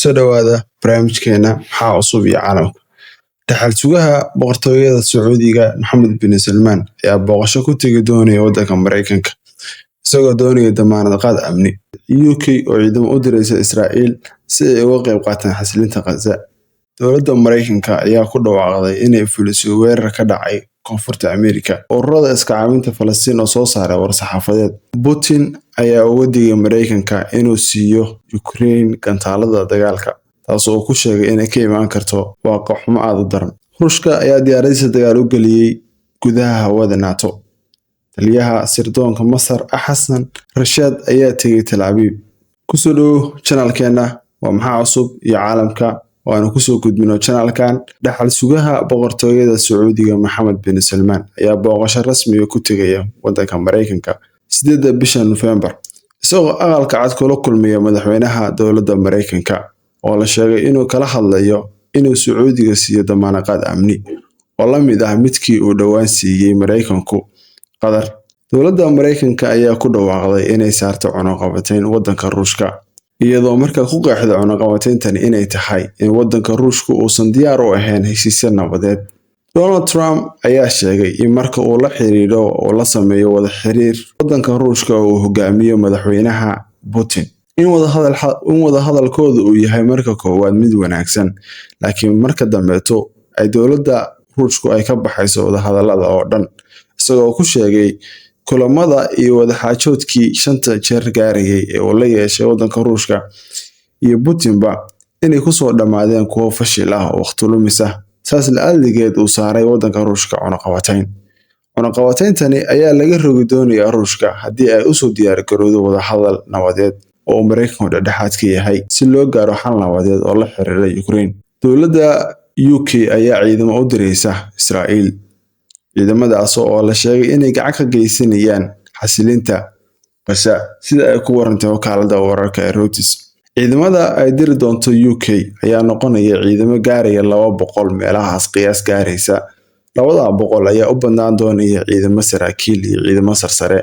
kusoo dhawaada barnaamijkeena maxaa cusub iyo caalamka. Dhaxal sugaha boqortooyada Sacuudiga Maxamed bin Salmaan ayaa booqasho ku tegi doonaya waddanka Mareykanka isagoo doonaya damaanad qaad amni. UK oo ciidamo u diraysa Israa'iil si ay uga qayb qaataan xasilinta Gaza. Dowladda Mareykanka ayaa ku dhawaaqday inay fuliso weerar ka dhacay koonfurta Ameerika. Ururada iska caabinta Falastiin oo soo saaray war-saxaafadeed. Putin ayaa uga digay Mareykanka inuu siiyo Ukraine gantaalada dagaalka, taasoo uu ku sheegay inay ka imaan karto waaqo xumo aad u daran. Ruushka ayaa diyaaradiisa dagaal u geliyey gudaha hawada NATO. Taliyaha sirdoonka Masar Xasan Rashaad ayaa tegay Tel Aviv. Kusoo dhawow channelkeena waa maxaa cusub iyo caalamka. Waanu kusoo gudbino channelkan. Dhaxal sugaha boqortooyada Sacuudiga Maxamed bin Salmaan ayaa booqasho rasmi ah ku tegaya waddanka Mareykanka 8 bisha November, isagoo aqalka cad kula kulmaya madaxweynaha dowladda Mareykanka oo la sheegay inuu kala hadlayo inuu Sacuudiga siiyo damaanad qaad amni oo la mid ah midkii uu dhawaan siiyay Mareykanku Qatar. Dowladda Mareykanka ayaa ku dhawaaqday inay saarto cunaqabatayn waddanka Ruushka, iyadoo markaa ku qeexday cunaqabatayntani inay tahay in waddanka Ruushku uusan diyaar u ahayn heshiisyo nabadeed. Donald Trump ayaa sheegay in marka uu la xiriiro oo la sameeyo wada xiriir waddanka Ruushka oo uu hogaamiyo madaxweynaha Putin in wada hadalkooda uu yahay marka koowaad mid wanaagsan, laakiin marka dambeeto ay dowladda Ruushku ay ka baxayso wada hadallada oo dhan, isagoo ku sheegay kulamada iyo wada xaajoodkii 5 jeer gaarayay ee uu la yeeshay waddanka Ruushka iyo Putinba inay ku soo dhamaadeen kuwo fashil ah oo waqti lumis ah. Saas la'aaligeed uu saaray waddanka Ruushka cunaqabatayn. Cunaqabatayntani ayaa laga rogi doonayaa Ruushka haddii ay u soo diyaar garowdo wada hadal nabadeed oo Mareykanku dhexdhexaad ka yahay si loo gaaro xal nabadeed oo la xiriira Ukraine. Dowladda UK ayaa ciidamo u diraysa Israa'iil. Ciidamadaas oo la sheegay inay gacan ka geysanayaan xasilinta Gaza sida ay ku warantay wakaaladda wararka ee Reuters. Ciidamada ay diri doonto UK ayaa noqonaya ciidamo gaaraya 200 meelahaas qiyaas gaaraysa. 200 ayaa u bandaan doonaya ciidamo saraakiil iyo ciidamo sarsare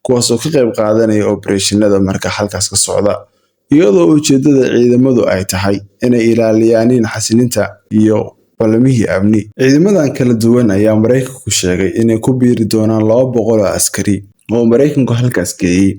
kuwaas oo ka qayb qaadanaya operation-nada marka halkaas ka socda, iyadoo ujeedada ciidamadu ay tahay inay ilaaliyaan xasilinta iyo balamihii amni. Ciidamadan kala duwan ayaa Mareykanku sheegay inay ku biiri doonaan 200 oo askari oo Mareykanku halkaas geeyay.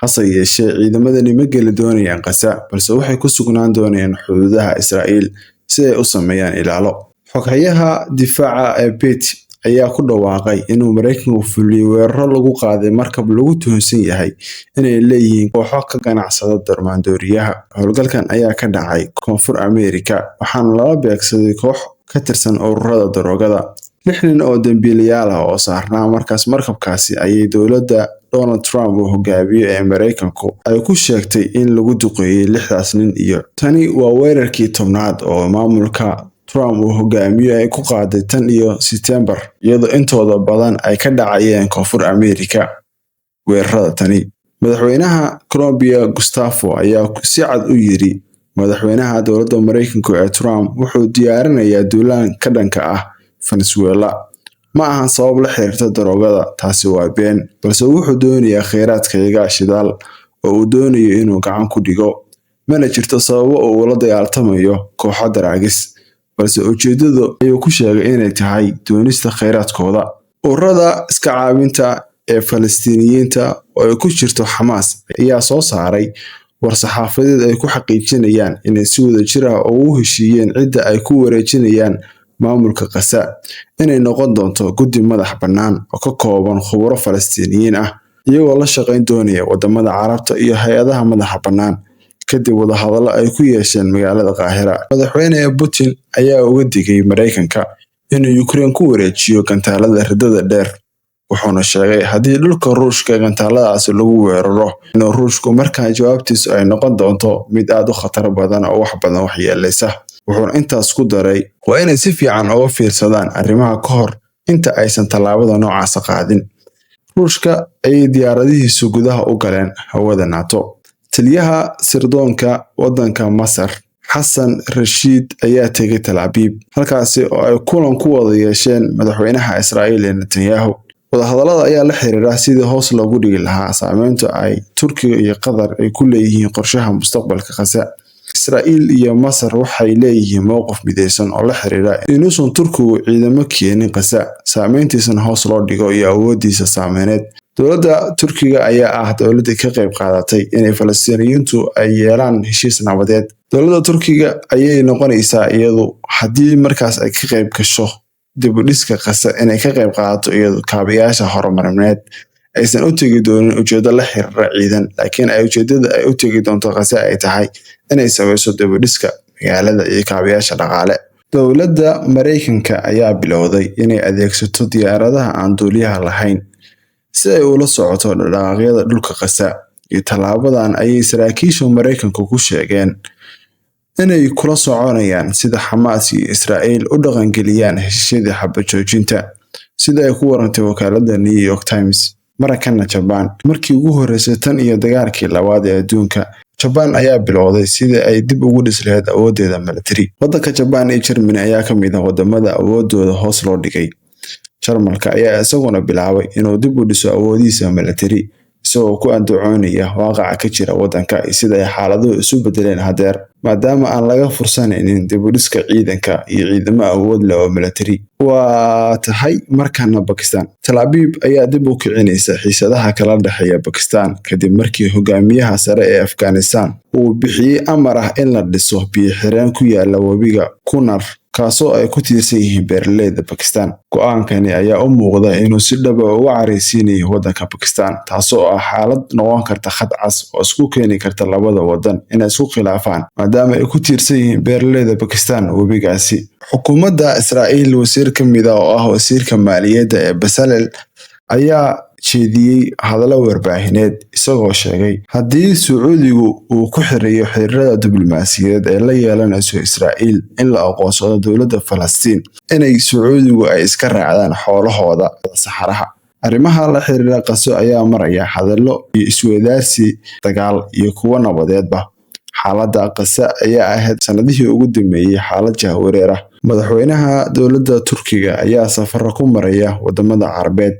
Hase yeeshee ciidamadani ma geli doonayaan Gaza, balse waxay ku sugnaan doonayaan xuduudaha Israa'iil si ay u sameeyaan ilaalo. Xoghayaha difaaca ee Pete ayaa ku dhawaaqay inuu Mareykanku fuliyay weeraro lagu qaaday markab lagu tuhunsan yahay inay leeyihiin kooxo ka ganacsada darmaandooriyaha. Howlgalkan ayaa ka dhacay koonfur Ameerika waxaana lala beegsaday koox ka tirsan ururada daroogada. 6 nin oo dambiilayaal ah oo saarnaa markabkaasi ayay dowladda Donald Trump uu hogaamiyo ee Mareykanku ay ku sheegtay in lagu duqeeyay 6daas nin iyo tani waa weerarkii 10aad oo maamulka Trump uu hogaamiyo ay ku qaaday tan iyo September, iyadoo intooda badan ay ka dhacayeen koonfur Ameerika. Weerarada tani madaxweynaha Colombia Gustavo ayaa si cad u yiri madaxweynaha dowladda Mareykanka ee Trump wuxuu diyaarinayaa duulaan ka dhanka ah Venezuela. Ma aha sabab la xiriirta daroogada, taasi waa been, balse wuxuu doonayaa kheyraadkayga shidaal oo uu doonayo inuu gacan ku dhigo. Mana jirto sababo uu la dagaalamayo kooxo daraagis, balse ujeedadu ayuu ku sheegay inay tahay doonista kheyraadkooda. Ururada iska caabinta ee Falastiiniyiinta oo ay ku jirto Xamaas ayaa soo saaray war-saxaafadeed ay ku xaqiijinayaan inay si wadajir ah ugu heshiiyeen cidda ay ku wareejinayaan maamulka Gaza inay noqon doonto guddi madax bannaan oo ka kooban khubaro Falastiiniyiin ah, iyagoo la shaqayn doonaya wadamada Carabta iyo hay'adaha madaxa bannaan. Kadib wada hadallo ay ku yeesheen magaalada Qaahira, madaxweyne Putin ayaa uga digay Mareykanka inuu Ukraine ku wareejiyo gantaalada ridada dheer, wuxuuna sheegay haddii dhulka Ruushka gantaaladaas lagu weeraro inuu Ruushku markaa jawaabtiisu ay noqon doonto mid aad u khatar badan oo wax badan waxyeeleysa. Wuxuuna intaas ku daray waa inay si fiican uga fiirsadaan arrimaha ka hor inta aysan tallaabada noocaas qaadin. Ruushka ayay diyaaradihiisu gudaha u galeen hawada NATO. Taliyaha sirdoonka waddanka Masar Xasan Rashaad ayaa tegay Tel Aviv, halkaasi oo ay kulan ku wada yeesheen madaxweynaha Israa'iil Netanyahu. Wada hadallada ayaa la xiriira sidii hoos loogu dhigi lahaa saameynta ay Turkiga iyo Qatar ay ku leeyihiin qorshaha mustaqbalka Gaza. Israa'iil iyo Masar waxay leeyihiin mowqif midaysan oo la xiriira inuusan Turkigu ciidamo keenin Gaza, saameyntiisana hoos loo dhigo iyo awoodiisa saameyneed. Dowladda Turkiga ayaa ah dowladda ka qayb qaadatay inay Falastiiniyiintu ay yeelaan heshiis nabadeed. Dowladda Turkiga ayay noqonaysaa iyadu haddii markaas ay ka qayb gasho dib u dhiska Gaza inay ka qayb qaadato iyadu kaabayaasha horumarineed. Aysan u tegi doonin ujeedo la xiriira ciidan, laakiin ujeedada ay u tegi doonto Gaza ay tahay inay sameyso dib u dhiska magaalada iyo kaabayaasha dhaqaale. Dowladda Mareykanka ayaa bilowday inay adeegsato diyaaradaha aan duuliyaha lahayn si ay ula socoto dhaqdhaqaaqyada dhulka Gaza, iyo tallaabadan ayay saraakiisha Mareykanku ku sheegeen inay kula soconayaan sida Xamaas iyo Israa'iil u dhaqangeliyaan heshiisyadii xabad joojinta, sida ay ku warantay wakaaladda New York Times. Markana Japan, markii ugu horeysay tan iyo dagaalkii labaad ee adduunka, Japan ayaa bilowday sidii ay dib ugu dhisi lahayd awoodeeda military. Waddanka Japan iyo Germany ayaa ka mid ah wadamada awoodooda hoos loo dhigay. Jarmalka ayaa isaguna bilaabay inuu dib u dhiso awoodiisa military, isagoo ku andacoonaya waaqaca ka jira waddanka iyo sida ay xaaladuhu isu bedeleen hadeer, maadaama aan laga fursanaynin dib u dhiska ciidanka iyo ciidamo awood leh oo military. Waa tahay markana Pakistan. Tel Aviv ayaa dib u kicinaysa xiisadaha kala dhexeeya Pakistan kadib markii hogaamiyaha sare ee Afghanistan uu bixiyay amar ah in la dhiso biyo-xireen ku yaala webiga Kunar, kaasoo ay ku tiirsan yihiin beeraleyda Pakistan. Go'aankani ayaa u muuqda inuu si dhab ah uga careysiinayo waddanka Pakistan, taasoo ah xaalad noqon karta khad cas oo isku keeni karta labada waddan inay isku khilaafaan maadaama ay ku tiirsan yihiin beeraleyda Pakistan webigaasi. Xukuumadda Israa'iil, wasiir ka mid ah oo ah wasiirka maaliyadda ee Bezalel, ayaa jeediyay hadallo warbaahineed isagoo sheegay haddii Sacuudigu uu ku xiriyo xiriirada diblomaasiyadeed ee la yeelanayso Israa'iil in la aqoonsado dowladda Falastiin, inay Sacuudigu ay iska raacdaan xoolahooda saxaraha. Arrimaha la xiriira Gaza ayaa maraya hadallo iyo isweydaarsi dagaal iyo kuwo nabadeedba. Xaaladda Gaza ayaa ahayd sanadihii ugu dambeeyay xaalad jahwareer ah. Madaxweynaha dowladda Turkiga ayaa safar ku maraya wadamada Carabeed,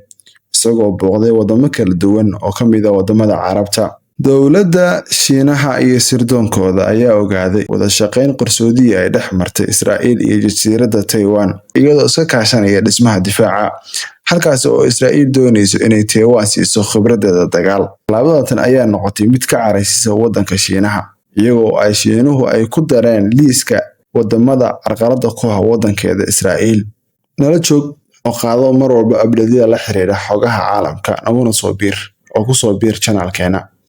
isagoo booqday wadamo kala duwan oo ka mid ah wadamada Carabta. Dowladda Shiinaha iyo sirdoonkooda ayaa ogaaday wada shaqayn qarsoodi ay dhex martay Israa'iil iyo jasiiradda Taiwan, iyadoo iska kaashanaya dhismaha difaaca, halkaas oo Israa'iil doonayso inay Taiwan siiso khibradeeda dagaal. Tallaabadatan ayaa noqotay mid ka caraysisa waddanka Shiinaha, iyagoo ay Shiinuhu ay ku dareen liiska wadamada carqaladda ku ah waddankeeda Israa'iil. Nala joog oo qaado mar walba abdeedyada la xiriira xogaha caalamka, naguna soo biir oo ku soo biir channelkeena.